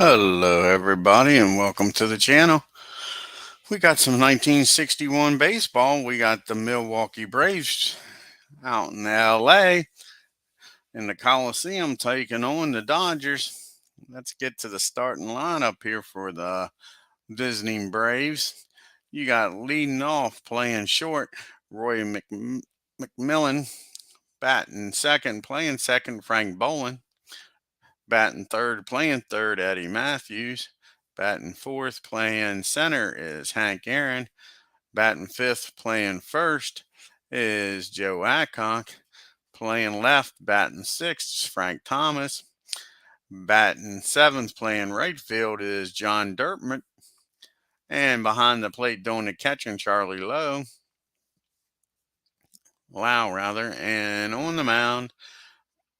Hello, everybody, and welcome to the channel. We got some 1961 baseball. We got the Milwaukee Braves out in LA in the Coliseum taking on the Dodgers. Let's get to the starting lineup here for the visiting Braves. You got leading off playing short, Roy McMillan, batting second, playing second, Frank Boland. Batting third, playing third, Eddie Matthews. Batting fourth, playing center is Hank Aaron. Batting fifth, playing first is Joe Adcock. Playing left, batting sixth is Frank Thomas. Batting seventh, playing right field is John Dertmut. And behind the plate doing the catching, Charlie Lau rather. And on the mound,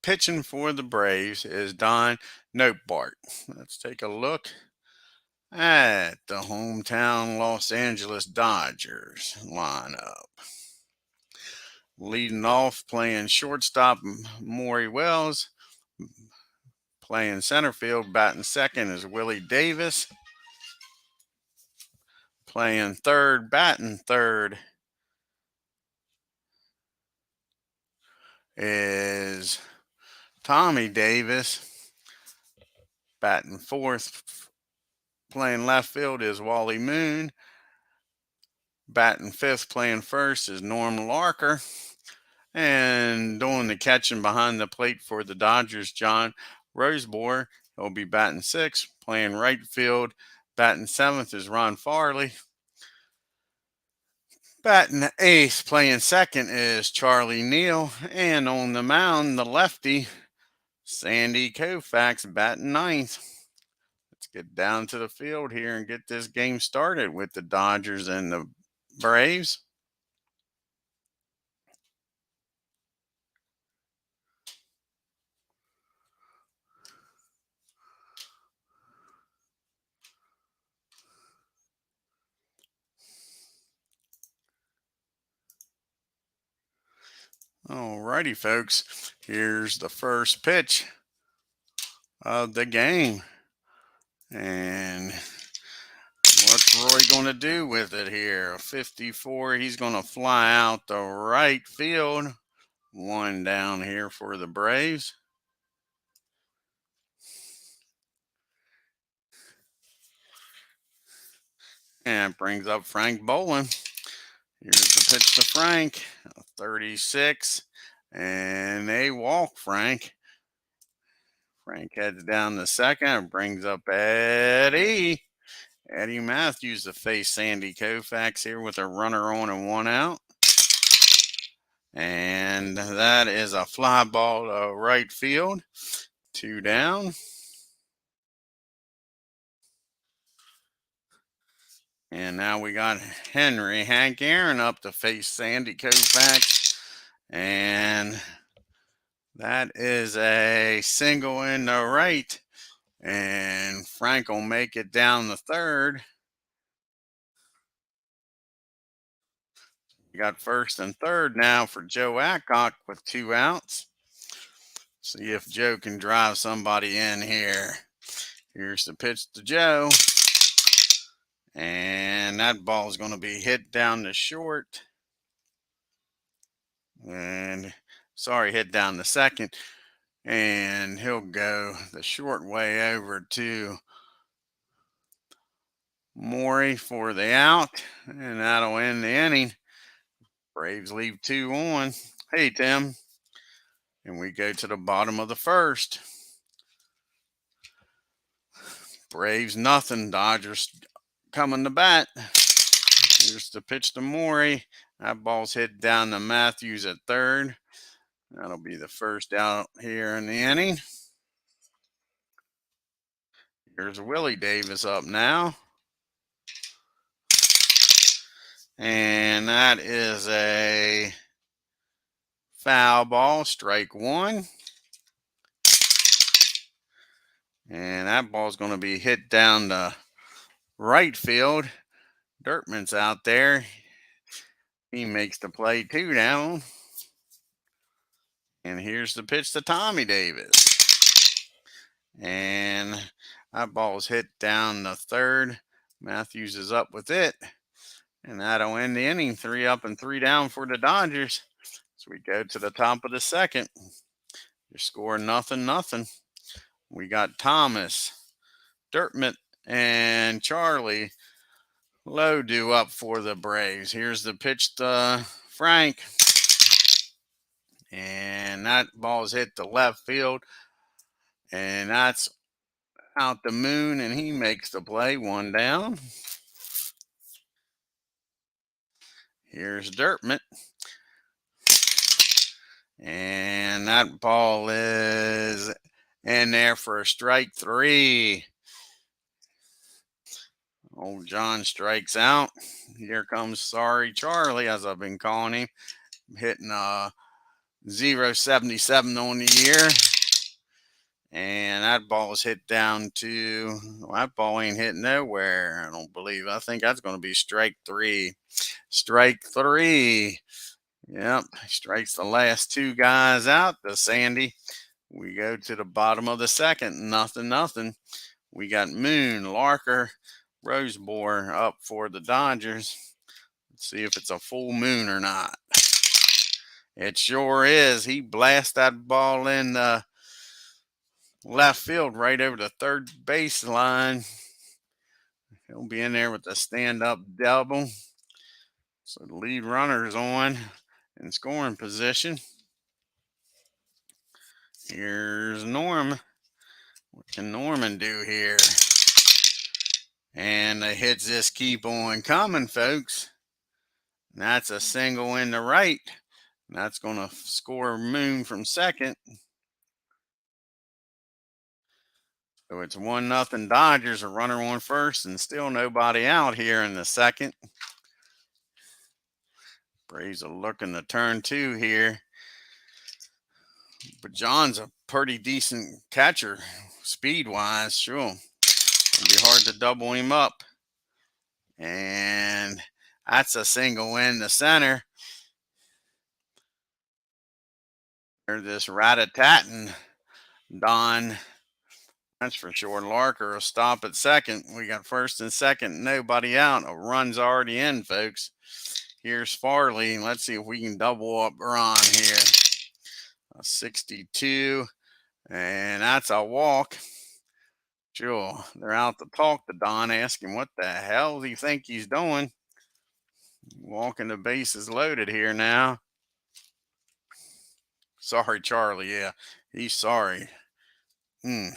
pitching for the Braves is Don Notebart. Let's take a look at the hometown Los Angeles Dodgers lineup. Leading off, playing shortstop, Maury Wells. Playing center field, batting second is Willie Davis. Playing third, batting third is Tommy Davis. Batting fourth, playing left field is Wally Moon. Batting fifth, playing first is Norm Larker. And doing the catching behind the plate for the Dodgers, John Rosebohr. He'll be batting sixth, playing right field. Batting seventh is Ron Farley. Batting eighth, playing second is Charlie Neal. And on the mound, the lefty, Sandy Koufax, batting ninth. Let's get down to the field here and get this game started with the Dodgers and the Braves. Alrighty, folks. Here's the first pitch of the game. And what's Roy going to do with it here? A 54. He's going to fly out the right field. One down here for the Braves. And brings up Frank Boland. Here's the pitch to Frank. 36. And they walk Frank. Frank heads down the second and brings up Eddie Matthews to face Sandy Koufax here with a runner on and one out. And that is a fly ball to right field. Two down. And now we got Hank Aaron up to face Sandy Koufax. And that is a single in the right. And Frank will make it down the third. You got first and third now for Joe Adcock with two outs. See if Joe can drive somebody in here. Here's the pitch to Joe. And that ball is going to be hit down the short. And hit down the second. And he'll go the short way over to Maury for the out. And that'll end the inning. Braves leave 2 on. Hey, Tim. And we go to the bottom of the first. Braves nothing. Dodgers coming to bat. Here's the pitch to Maury. That ball's hit down to Matthews at third. That'll be the first out here in the inning. Here's Willie Davis up now. And that is a foul ball, strike one. And that ball's going to be hit down the right field. Dertmut's out there. He makes the play, two down. And here's the pitch to Tommy Davis. And That ball is hit down the third. Matthews is up with it. And that'll end the inning. 3 up and 3 down for the Dodgers. So we go to the top of the second. You're scoring 0-0. We got Thomas, Dirtmut, and Charlie Lowe due up for the Braves. Here's the pitch to Frank. And that ball's hit to left field. And that's out the moon, and he makes the play. 1 down. Here's Dirtmut. And that ball is in there for a strike 3. Old John strikes out. Here comes Sorry Charlie, as I've been calling him, hitting a 0.77 on the year. And that ball is hit down to, well, that ball ain't hitting nowhere, I don't believe. I think that's going to be strike 3. Strike 3. Yep, strikes the last 2 guys out, the Sandy. We go to the bottom of the second, 0-0. We got Moon, Larker, Rosebore up for the Dodgers. Let's see if it's a full moon or not. It sure is. He blasted that ball in left field right over the third baseline. He'll be in there with the stand-up double. So the lead runner's on in scoring position. Here's Norm. What can Norman do here? And the hits just keep on coming, folks. And that's a single in the right. And that's going to score Moon from second. So it's 1-0 Dodgers. A runner on first and still nobody out here in the second. Braves are looking to turn 2 here. But John's a pretty decent catcher, speed-wise, sure. It'll be hard to double him up. And that's a single in the center. There's this rat-a-tatting Don. That's for sure. Larker will stop at second. We got first and second, nobody out. A run's already in, folks. Here's Farley. Let's see if we can double up Ron here. A 62, and that's a walk. Sure, they're out to talk to Don, asking what the hell do you think he's doing? Walking the bases loaded here now. Sorry, Charlie. Yeah, he's sorry. I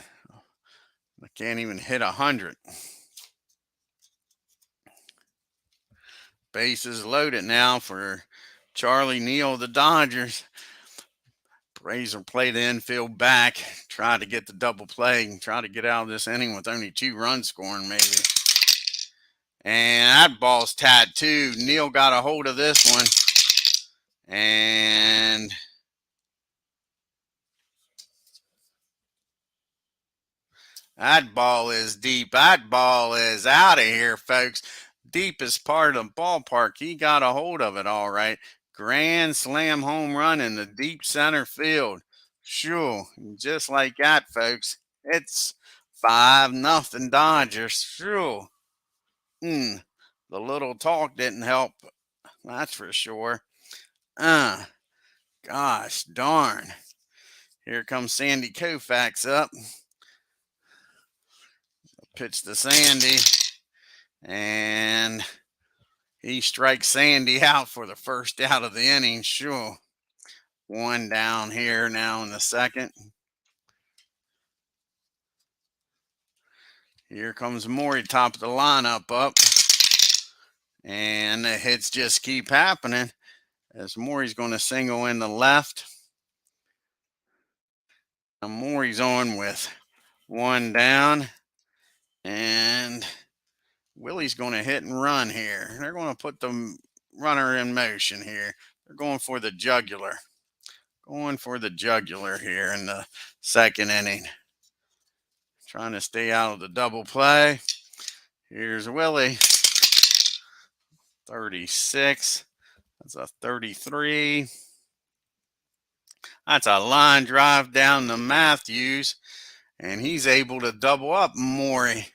can't even hit 100. Bases loaded now for Charlie Neal, the Dodgers. Braves will play the infield back, try to get the double play, and try to get out of this inning with only 2 runs scoring maybe. And that ball's tattooed. Neal got a hold of this one. And that ball is deep. That ball is out of here, folks. Deepest part of the ballpark. He got a hold of it all right. Grand slam home run in the deep center field. Sure, just like that, folks. It's 5-0 Dodgers. Sure. The little talk didn't help. That's for sure. Gosh darn. Here comes Sandy KOUFAX up. Pitch to Sandy. And he strikes Sandy out for the first out of the inning. Sure. 1 down here now in the second. Here comes Maury, top of the lineup up. And the hits just keep happening as Maury's going to single in the left. Now Maury's on with 1 down. And Willie's going to hit and run here. They're going to put the runner in motion here. They're going for the jugular. Going for the jugular here in the second inning. Trying to stay out of the double play. Here's Willie. 36. That's a 33. That's a line drive down to Matthews. and he's able to double up Maury.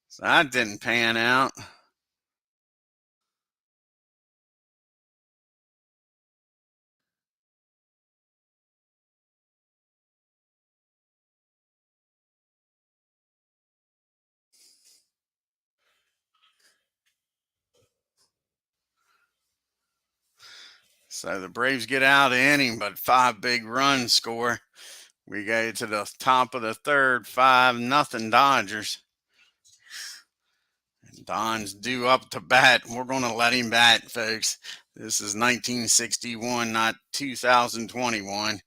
So that didn't pan out. So the Braves get out of inning, but 5 big runs score. We go to the top of the third, 5-0 Dodgers. Don's due up to bat. We're going to let him bat, folks. This is 1961, not 2021.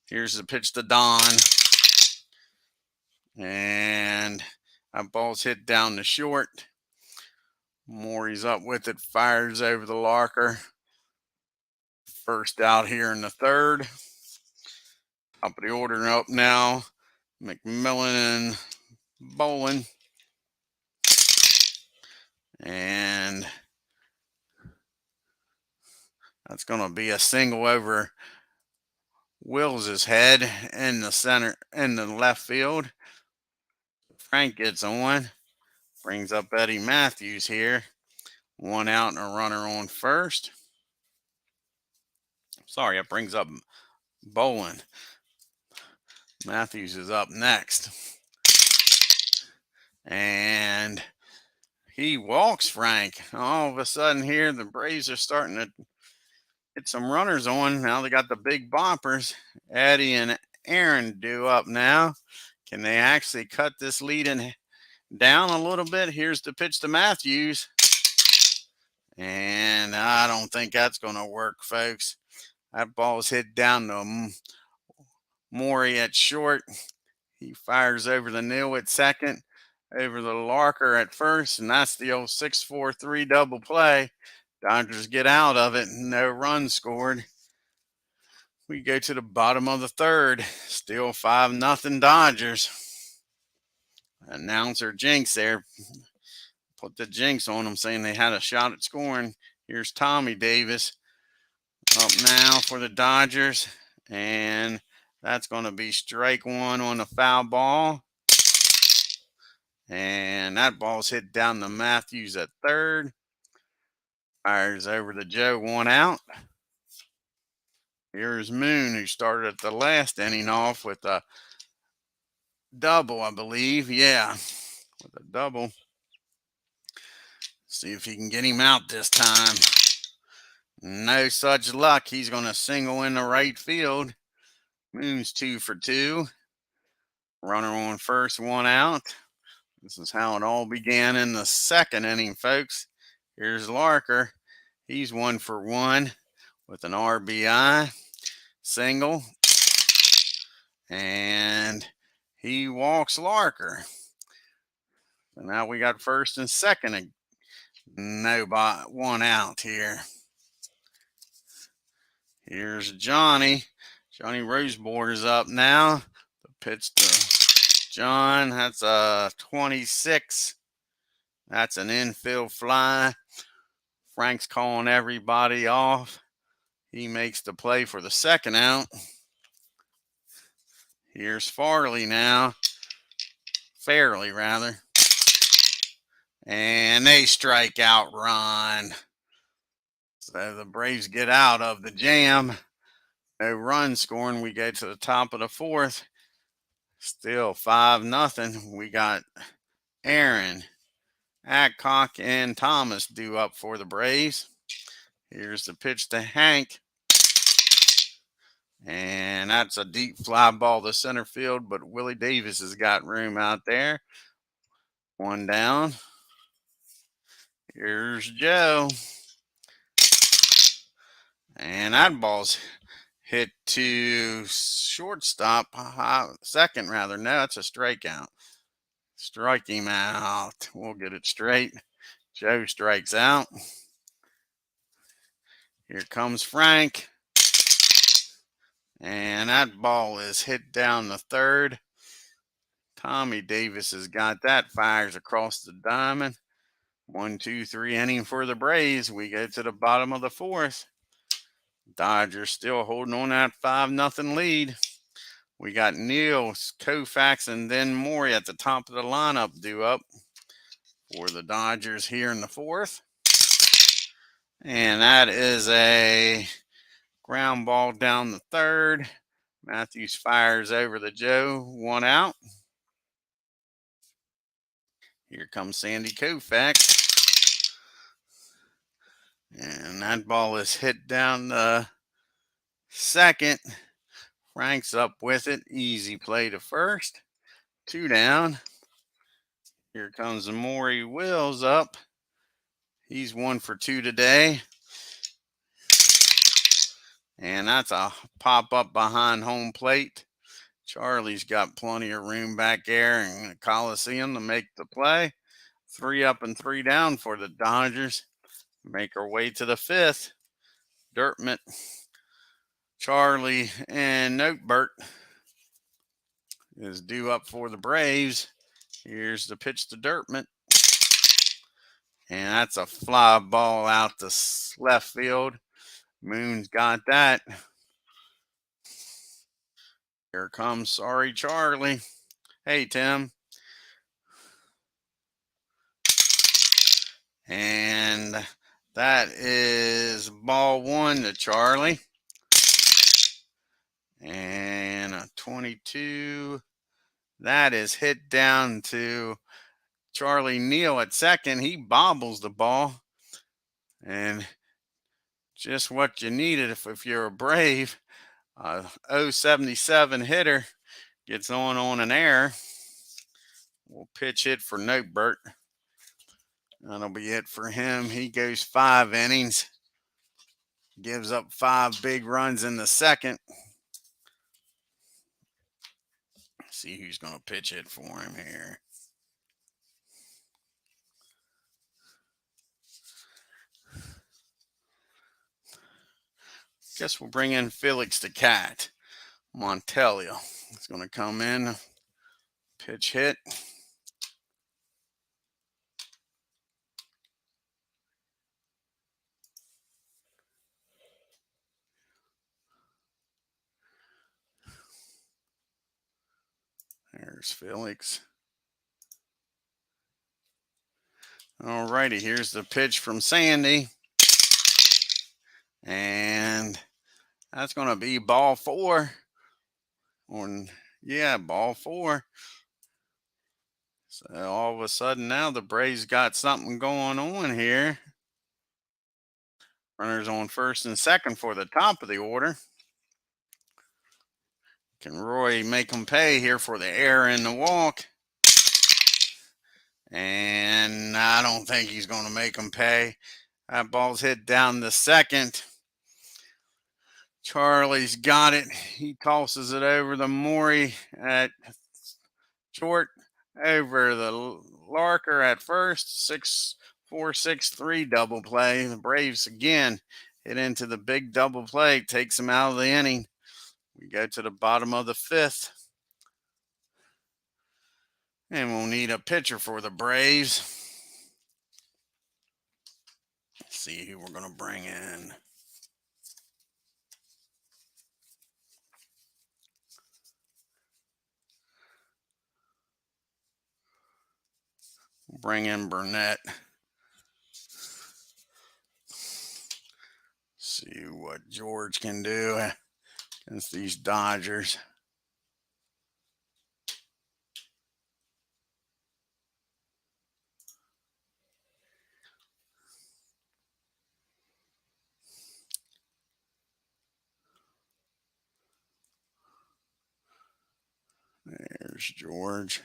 Here's the pitch to Don. And that ball's hit down the short. Maury's up with it, fires over the Larker. First out here in the third. Top of the order up now. McMillan and Bolin. And that's going to be a single over Wills's head in the center, in the left field. Frank gets on. Brings up Eddie Matthews here. 1 out and a runner on first. Sorry, it brings up Bolin. Matthews is up next. And he walks Frank. All of a sudden here, the Braves are starting to get some runners on. Now they got the big boppers. Eddie and Aaron due up now. Can they actually cut this lead down a little bit? Here's the pitch to Matthews. And I don't think that's going to work, folks. That ball's hit down to Maury at short. He fires over the Neal at second, over the Larker at first, and that's the old 6-4-3 double play. Dodgers get out of it, no runs scored. We go to the bottom of the third, still 5-0 Dodgers. Announcer Jinx there put the jinx on them, saying they had a shot at scoring. Here's Tommy Davis up now for the Dodgers, and that's going to be strike 1 on the foul ball. And that ball's hit down to Matthews at third. Fires over to Joe, 1 out. Here's Moon, who started at the last inning off with a double, I believe. Yeah, with a double. See if he can get him out this time. No such luck. He's going to single in the right field. Moon's 2 for 2. Runner on first, 1 out. This is how it all began in the second inning, folks. Here's Larker. He's 1 for 1 with an RBI single. And he walks Larker. So now we got first and second. Nobody, 1 out here. Here's Johnny. Johnny Roseboard is up now. The pitch to John. That's a 26. That's an infield fly. Frank's calling everybody off. He makes the play for the second out. Here's Farley now. Fairly, rather. And they strike out Ron. So the Braves get out of the jam. No run scoring. We go to the top of the fourth. Still 5-0. We got Aaron, Adcock, and Thomas due up for the Braves. Here's the pitch to Hank. And that's a deep fly ball to center field, but Willie Davis has got room out there. 1 down. Here's Joe. And that ball's hit to shortstop, second rather. No, it's a strikeout. Strike him out. We'll get it straight. Joe strikes out. Here comes Frank. And that ball is hit down the third. Tommy Davis has got that. Fires across the diamond. 1, 2, 3 inning for the Braves. We go to the bottom of the fourth. Dodgers still holding on that 5-0 lead. We got Neal, KOUFAX, and then Maury at the top of the lineup due up for the Dodgers here in the fourth. And that is a ground ball down the third. Matthews fires over the Joe, 1 out. Here comes Sandy KOUFAX. And that ball is hit down the second. Frank's up with it. Easy play to first. 2 down. Here comes Maury Wills up. He's 1 for 2 today. And that's a pop up behind home plate. Charlie's got plenty of room back there in the Coliseum to make the play. 3 up and 3 down for the Dodgers. Make our way to the fifth. Dirtmut, Charlie, and NOTTEBART is due up for the Braves. Here's the pitch to Dirtmut. And that's a fly ball out to left field. Moon's got that. Here comes Sorry Charlie. Hey, Tim. And that is ball 1 to Charlie. And a 22. That is hit down to Charlie Neal at second. He bobbles the ball. And just what you needed if you're a Brave. 077 hitter gets on an error. We'll pitch it for NOTTEBART. That'll be it for him. He goes 5 innings. Gives up 5 big runs in the second. See who's going to pitch it for him here. Guess we'll bring in Felix the Cat. Montelio is going to come in. Pitch hit. There's Felix. All righty, here's the pitch from Sandy. And that's going to be ball 4. Or, yeah, ball 4. So all of a sudden now the Braves got something going on here. Runners on first and second for the top of the order. Can Roy make them pay here for the error in the walk? And I don't think he's going to make them pay. That ball's hit down the second. Charlie's got it. He tosses it over the Maury at short, over the Larker at first. 6-4-6-3 double play. The Braves again hit into the big double play. Takes them out of the inning. We go to the bottom of the fifth. And we'll need a pitcher for the Braves. Let's see who we're going to bring in. We'll bring in Burnett. See what George can do against these Dodgers. There's George.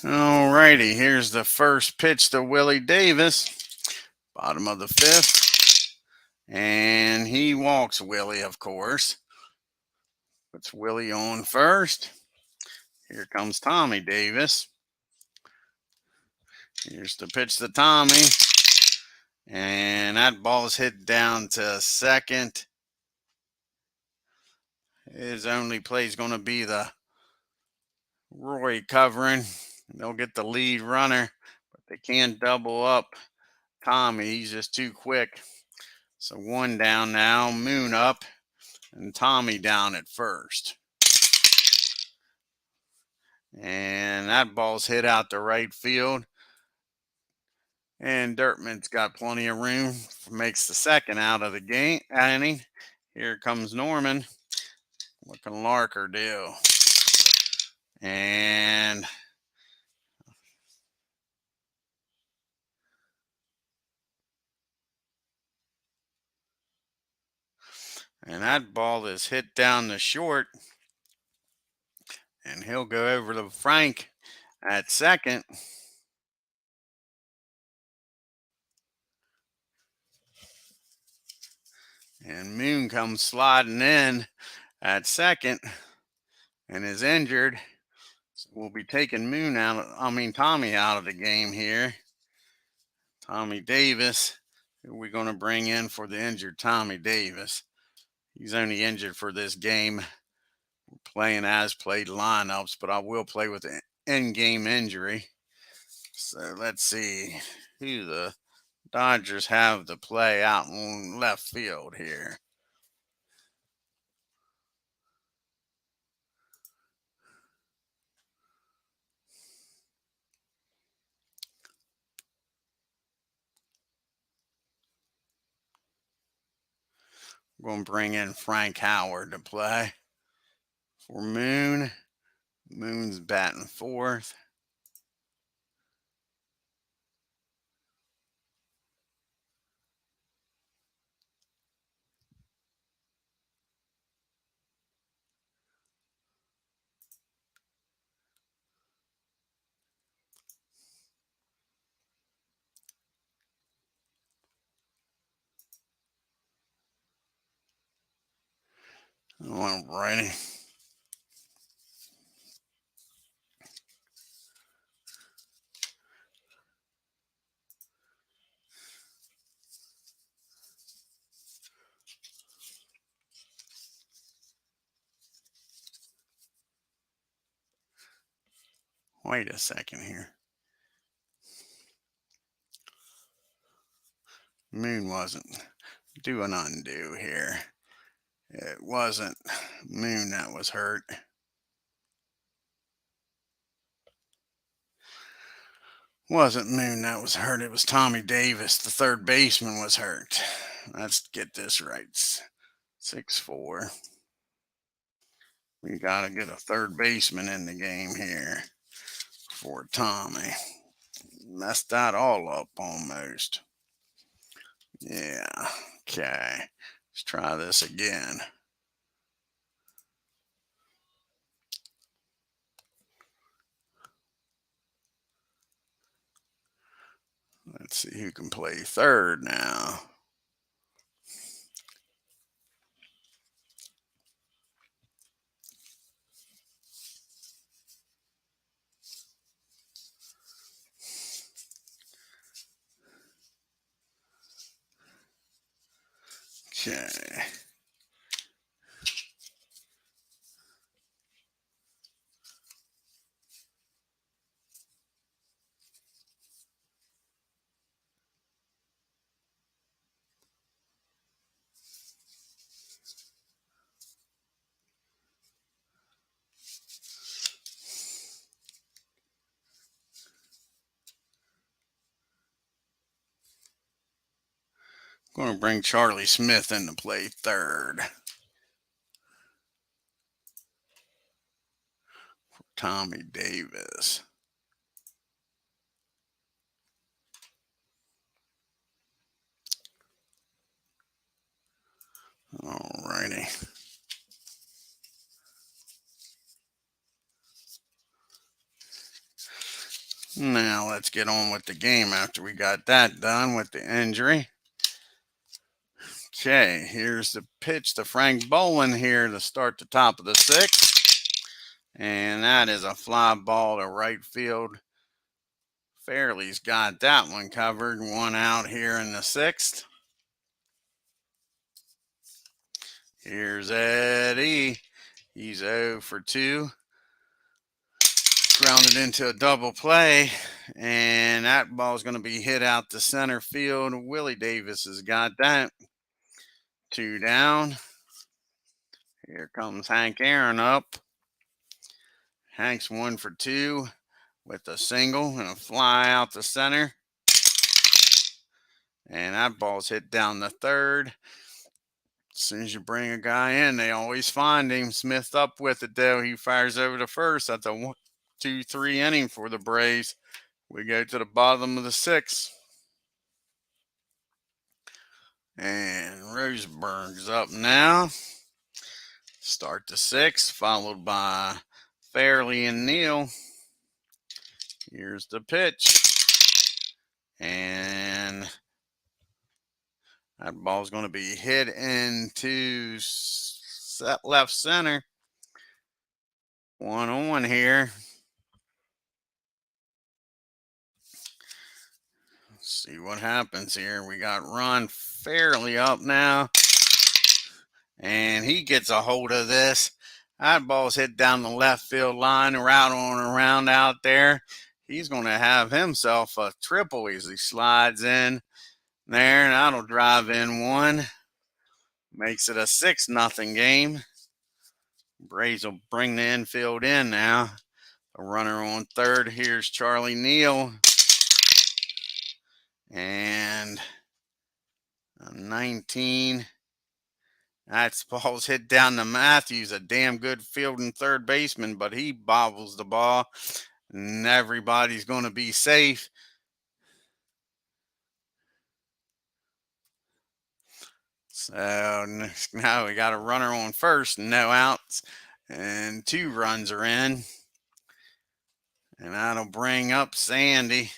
All righty, here's the first pitch to Willie Davis. Bottom of the fifth. And he walks Willie, of course. Puts Willie on first. Here comes Tommy Davis. Here's the pitch to Tommy. And that ball is hit down to second. His only play is going to be the Roy covering. They'll get the lead runner, but they can't double up Tommy. He's just too quick. So one down now, Moon up, and Tommy down at first. And that ball's hit out to right field. And Dirtman's got plenty of room. Makes the second out of the game inning. Here comes Norman. What can Larker do? And that ball is hit down the short. And he'll go over to Frank at second. And Moon comes sliding in at second and is injured. So we'll be taking Tommy out of the game here. Tommy Davis, who we're going to bring in for the injured Tommy Davis. He's only injured for this game. We're playing as played lineups, but I will play with an in-game injury. So let's see who the Dodgers have to play out in left field here. We're going to bring in Frank Howard to play for Moon. Moon's batting fourth. Alrighty. Wait a second here. Moon wasn't. Do an undo here. It wasn't Moon that was hurt. Wasn't Moon that was hurt. It was Tommy Davis, the third baseman, was hurt. Let's get this right. 6-4. We got to get a third baseman in the game here for Tommy. Messed that all up almost. Yeah. Okay. Let's try this again. Let's see who can play third now. Okay. Going to bring Charlie Smith in to play third. For Tommy Davis. Alrighty. Now let's get on with the game after we got that done with the injury. Okay, here's the pitch to Frank Bolin here to start the top of the sixth. And that is a fly ball to right field. Fairley's got that one covered. One out here in the sixth. Here's Eddie. He's 0 for 2. Grounded into a double play, and that ball's going to be hit out to center field. Willie Davis has got that. 2 down. Here comes Hank Aaron up. Hank's 1 for 2 with a single and a fly out to center. And that ball's hit down the third. As soon as you bring a guy in, they always find him. Smith up with it, though. He fires over to first. That's a 1-2-3 inning for the Braves. We go to the bottom of the 6th. And Roseburg's up now. Start the 6th, followed by Fairley and Neal. Here's the pitch. And that ball's going to be hit into left center. 1-on here. Let's see what happens here. We got Ron Fairley up now. And he gets a hold of this. That ball's hit down the left field line, route on around out there. He's going to have himself a triple as he slides in there, and that'll drive in 1. Makes it a 6-0 game. Braves will bring the infield in now. A runner on third. Here's Charlie Neal. And a 19. That ball's hit down to Matthews, a damn good fielding third baseman, but he bobbles the ball, and everybody's going to be safe. So now we got a runner on first, no outs, and 2 runs are in. And that'll bring up Sandy.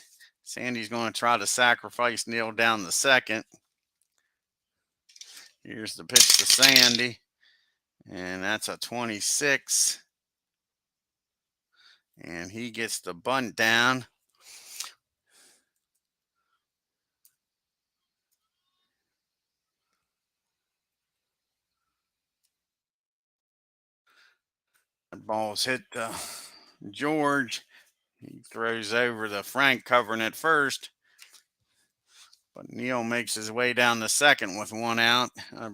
Sandy's going to try to sacrifice Neal down the second. Here's the pitch to Sandy. And that's a 26. And he gets the bunt down. The ball's hit George. He throws over to Frank covering it first. But Neal makes his way down the second with 1 out.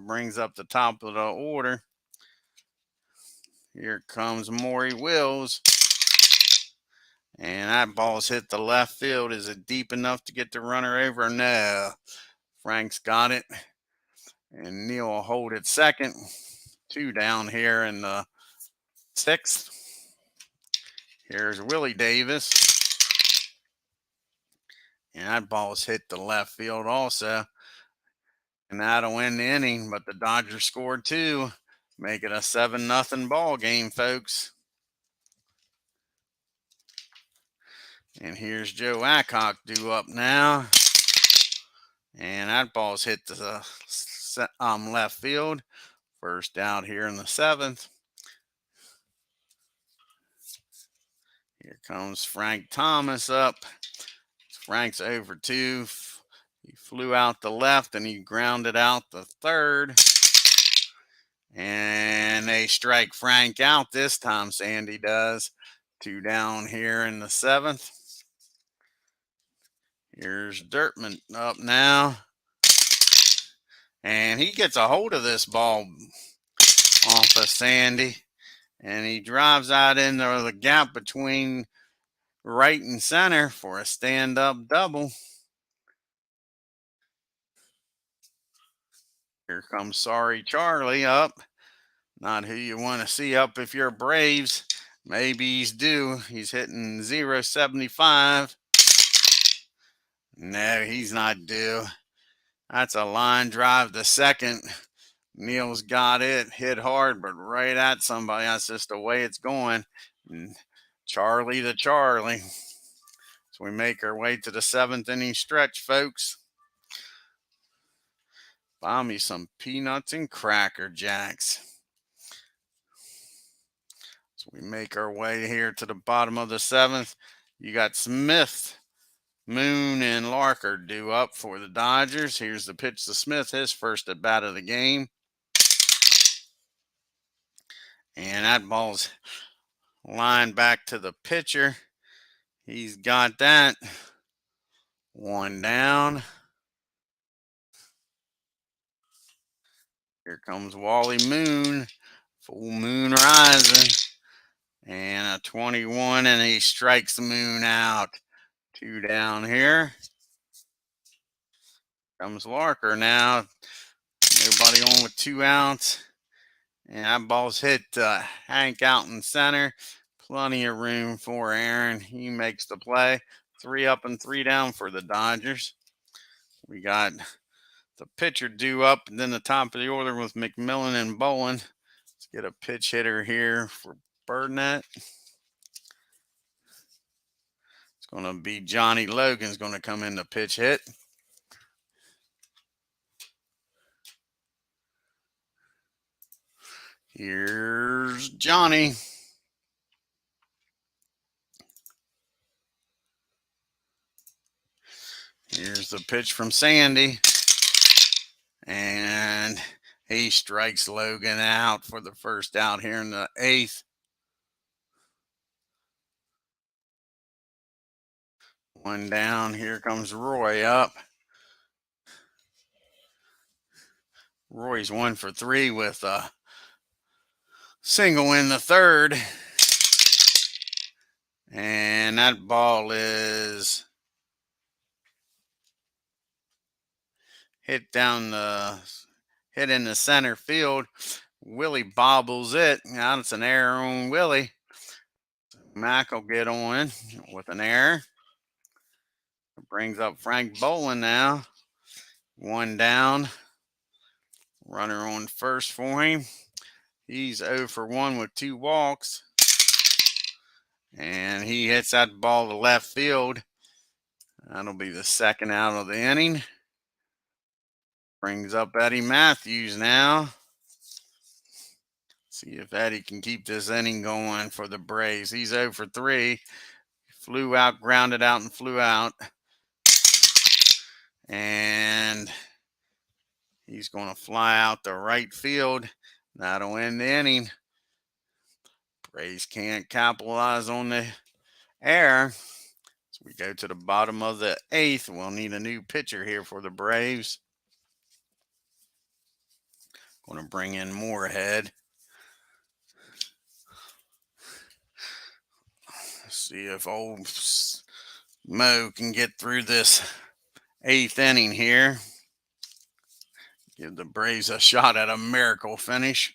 Brings up the top of the order. Here comes Maury Wills. And that ball's hit the left field. Is it deep enough to get the runner over? No. Frank's got it. And Neal will hold it second. 2 down here in the 6th. Here's Willie Davis. And that ball's hit the left field also. And that'll end the inning. But the Dodgers scored 2. Make it a 7-0 ball game, folks. And here's Joe Accock due up now. And that ball's hit the left field. First out here in the 7th. Here comes Frank Thomas up. Frank's over 2. He flew out the left and he grounded out the third. And they strike Frank out this time, Sandy does. 2 down here in the 7th. Here's Dirtman up now. And he gets a hold of this ball off of Sandy. And he drives out into the gap between right and center for a stand-up double. Here comes Sorry Charlie up. Not who you want to see up if you're Braves. Maybe he's due. He's hitting 0.75. No, he's not due. That's a line drive to second. Neal's got it. Hit hard, but right at somebody. That's just the way it's going. And Charlie to Charlie. So we make our way to the 7th inning stretch, folks. Buy me some peanuts and Cracker Jacks. So we make our way here to the bottom of the 7th. You got Smith, Moon, and Larker due up for the Dodgers. Here's the pitch to Smith, his first at bat of the game. And that ball's lined back to the pitcher. He's got that. One down. Here comes Wally Moon. Full moon rising. And a 21, and he strikes the moon out. Two down here. Comes Larker now. Nobody on with 2 outs. And that ball's hit Hank out in center. Plenty of room for Aaron. He makes the play. 3 up and 3 down for the Dodgers. We got the pitcher due up, and then the top of the order with McMillan and Bowen. Let's get a pitch hitter here for Burnett. It's going to be Johnny Logan's going to come in the pitch hit. Here's Johnny. Here's the pitch from Sandy. And he strikes Logan out for the first out here in the 8th. One down. Here comes Roy up. Roy's 1 for 3 with a single in the 3rd. And that ball is hit in the center field. Willie bobbles it. Now it's an error on Willie. Mack will get on with an error. Brings up Frank Bolin now. One down. Runner on first for him. He's 0 for 1 with 2 walks. And he hits that ball to left field. That'll be the 2nd out of the inning. Brings up Eddie Matthews now. See if Eddie can keep this inning going for the Braves. He's 0 for 3. Flew out, grounded out, and flew out. And he's going to fly out to right field. That'll end the inning. Braves can't capitalize on the error. So we go to the bottom of the 8th. We'll need a new pitcher here for the Braves. Going to bring in Moorhead. See if old Mo can get through this 8th inning here. Give the Braves a shot at a miracle finish.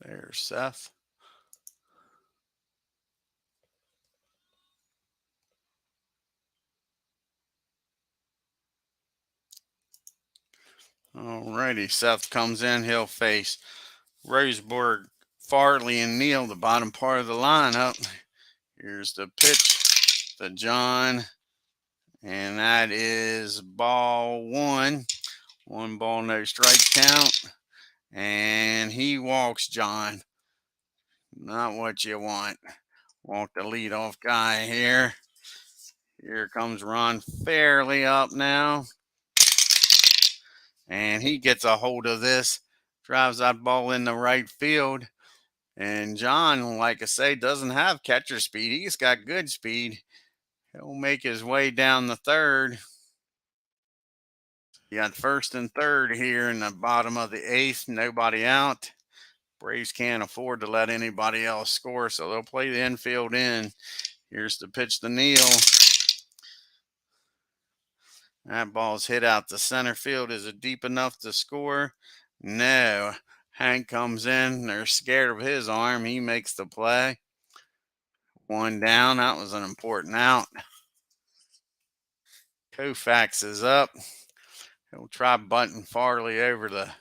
There's Seth. Alrighty, Seth comes in. He'll face Roseburg, Farley, and Neal, the bottom part of the lineup. Here's the pitch to John, and that is ball 1. 1 ball, no strike count. And he walks John. Not what you want. Walk the leadoff guy here. Here comes Ron Fairley up now. And he gets a hold of this. Drives that ball in the right field. And John, like I say, doesn't have catcher speed. He's got good speed. He'll make his way down the 3rd. You got 1st and 3rd here in the bottom of the 8th. Nobody out. Braves can't afford to let anybody else score, so they'll play the infield in. Here's the pitch to Neal. That ball's hit out to center field. Is it deep enough to score? No. Hank comes in. They're scared of his arm. He makes the play. 1 down. That was an important out. KOUFAX is up. He'll try bunting Farley over the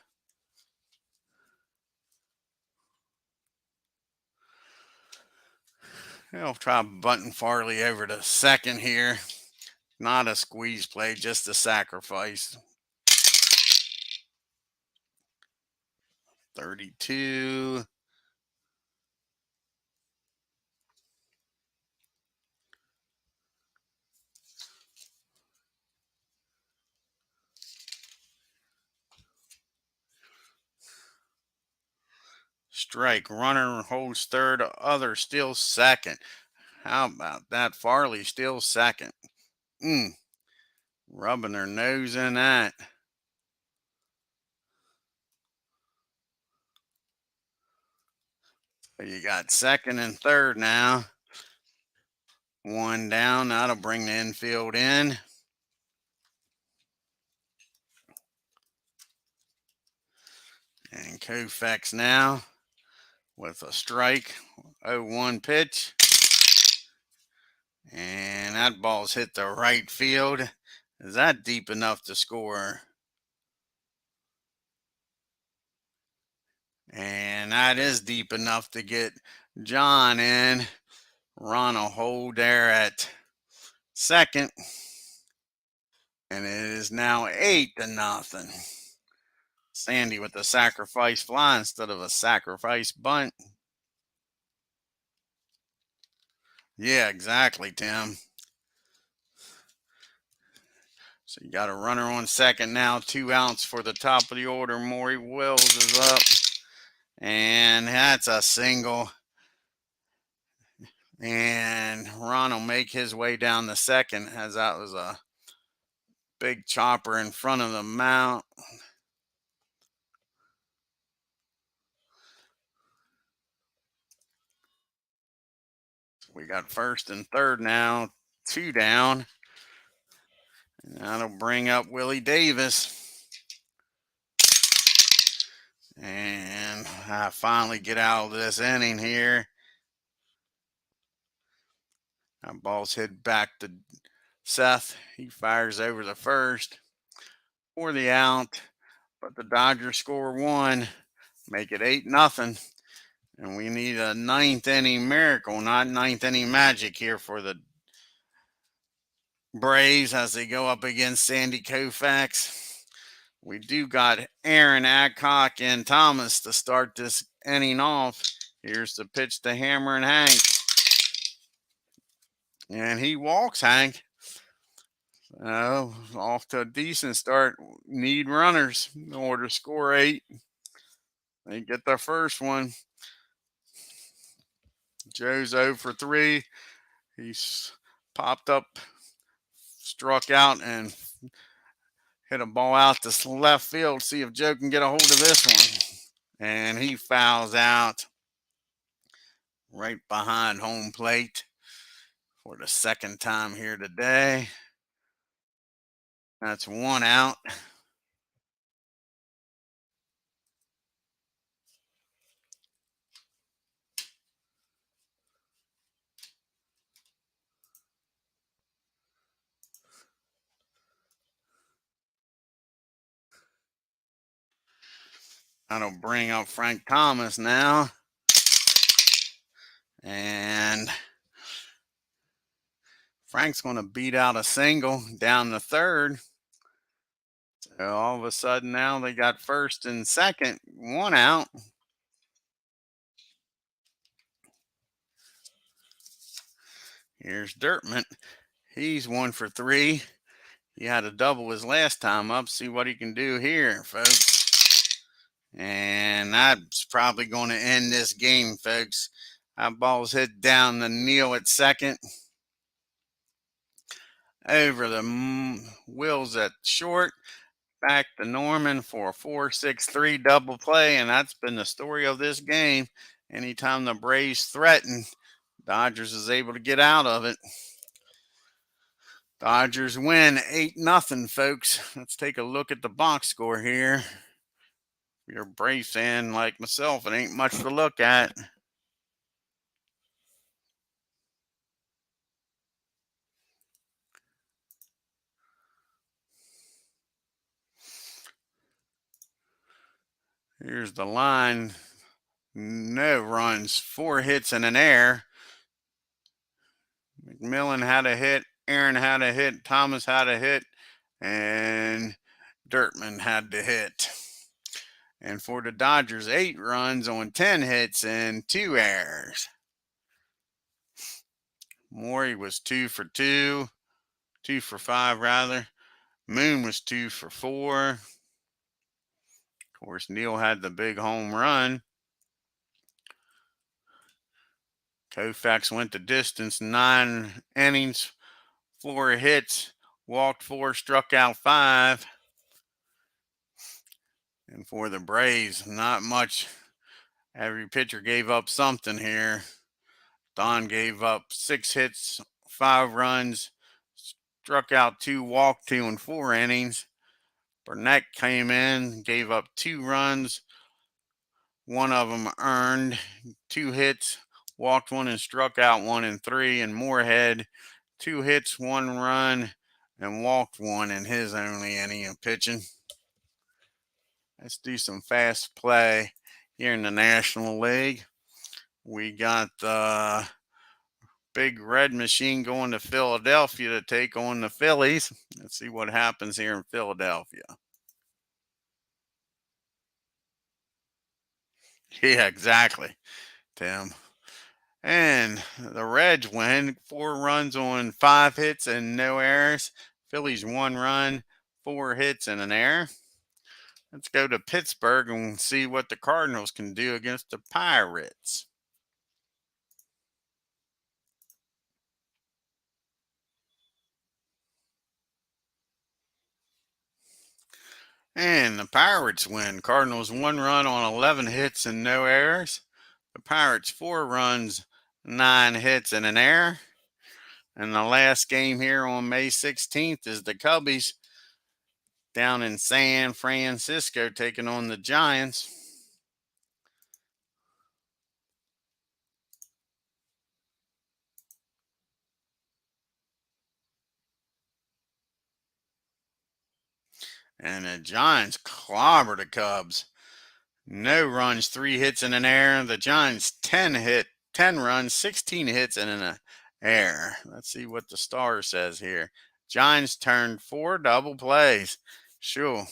second here. Not a squeeze play, just a sacrifice. 32. Strike. Runner holds third. Other still second. How about that? Farley still second. Rubbing their nose in that. So you got second and third now. One down. That'll bring the infield in. And KOUFAX now with a strike. 0-1 pitch. And that ball's hit the right field. Is that deep enough to score? And that is deep enough to get John in. Ron will hold there at second. And it is now 8-0. Sandy with the sacrifice fly instead of a sacrifice bunt. Yeah, exactly, Tim. So you got a runner on second now. 2 outs for the top of the order. Maury Wills is up. And that's a single. And Ron will make his way down the second, as that was a big chopper in front of the mount. We got first and third now, 2 down. And that'll bring up Willie Davis. And I finally get out of this inning here. That ball's hit back to Seth. He fires over the first for the out. But the Dodgers score 1, make it 8-0. And we need a 9th inning miracle, not 9th inning magic here for the Braves as they go up against Sandy KOUFAX. We do got Aaron, Adcock, and Thomas to start this inning off. Here's the pitch to Hammer and Hank. And he walks Hank. Off to a decent start. Need runners in order to score 8. They get their first one. Joe's 0 for 3. He's popped up, struck out, and hit a ball out to left field. See if Joe can get a hold of this one. And he fouls out right behind home plate for the second time here today. That's 1 out. That'll bring up Frank Thomas now. And Frank's going to beat out a single down the third. So all of a sudden now they got first and second, 1 out. Here's Dirtman. He's 1 for 3. He had a double his last time up. See what he can do here, folks. And that's probably going to end this game, folks. That ball's hit down the Neal at second. Over the Wills at short. Back to Norman for a 4-6-3 double play. And that's been the story of this game. Anytime the Braves threaten, Dodgers is able to get out of it. Dodgers win 8-0, folks. Let's take a look at the box score here. If you're a Braves fan like myself, it ain't much to look at. Here's the line. No runs, 4 hits and an error. McMillan had a hit. Aaron had a hit. Thomas had a hit. And Dirtman had to hit. And for the Dodgers, 8 runs on 10 hits and 2 errors. Morey was 2 for 2, 2 for 5 rather. Moon was 2 for 4. Of course, Neal had the big home run. KOUFAX went the distance, 9 innings, 4 hits, walked 4, struck out 5. And for the Braves, not much. Every pitcher gave up something here. Don gave up 6 hits, 5 runs, struck out 2, walked 2 in 4 innings. Burnett came in, gave up 2 runs, one of them earned, 2 hits, walked 1 and struck out 1 in 3. And Moorhead, 2 hits, 1 run, and walked 1 in his only inning of pitching. Let's do some fast play here in the National League. We got the Big Red Machine going to Philadelphia to take on the Phillies. Let's see what happens here in Philadelphia. Yeah, exactly, Tim. And the Reds win, 4 runs on 5 hits and no errors. Phillies 1 run, 4 hits and an error. Let's go to Pittsburgh and see what the Cardinals can do against the Pirates. And the Pirates win. Cardinals 1 run on 11 hits and no errors. The Pirates 4 runs, 9 hits and an error. And the last game here on May 16th is the Cubbies down in San Francisco taking on the Giants. And the Giants clobber the Cubs. No runs, 3 hits and an error. The Giants 10 runs, 16 hits and an error. Let's see what the star says here. Giants turned 4 double plays. Sure.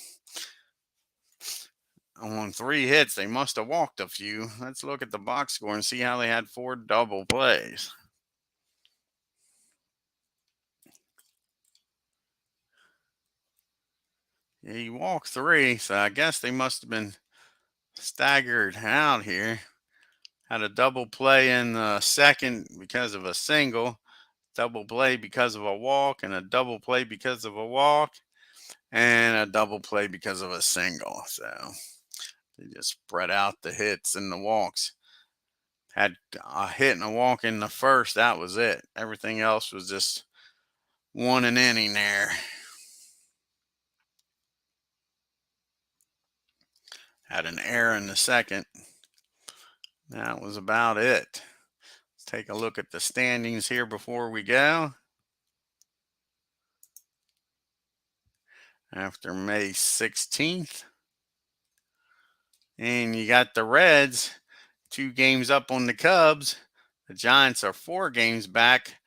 On 3 hits, they must have walked a few. Let's look at the box score and see how they had 4 double plays. Yeah, he walked 3, so I guess they must have been staggered out here. Had a double play in the second because of a single, double play because of a walk, and a double play because of a walk, and a double play because of a single. So they just spread out the hits and the walks. Had a hit and a walk in the first. That was it. Everything else was just 1 an inning there. Had an error in the second. That was about it. Let's take a look at the standings here before we go. After May 16th. And you got the Reds 2 games up on the Cubs. The Giants are 4 games back.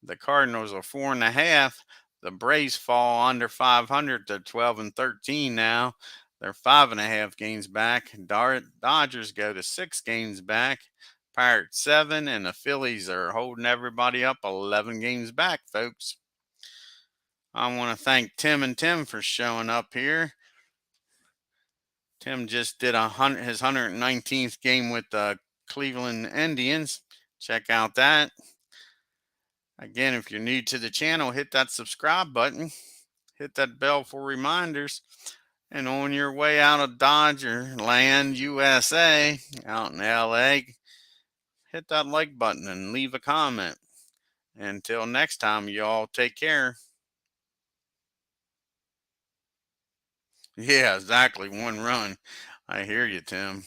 The Cardinals are 4.5. The Braves fall under 500 to 12 and 13 now. They're 5.5 games back. Dodgers go to 6 games back. Pirates 7, and the Phillies are holding everybody up 11 games back, folks. I want to thank Tim and Tim for showing up here. Tim just did his 119th game with the Cleveland Indians. Check out that. Again, if you're new to the channel, hit that subscribe button. Hit that bell for reminders. And on your way out of Dodger Land, USA, out in LA, hit that like button and leave a comment. Until next time, y'all take care. Yeah, exactly. 1 run. I hear you, Tim.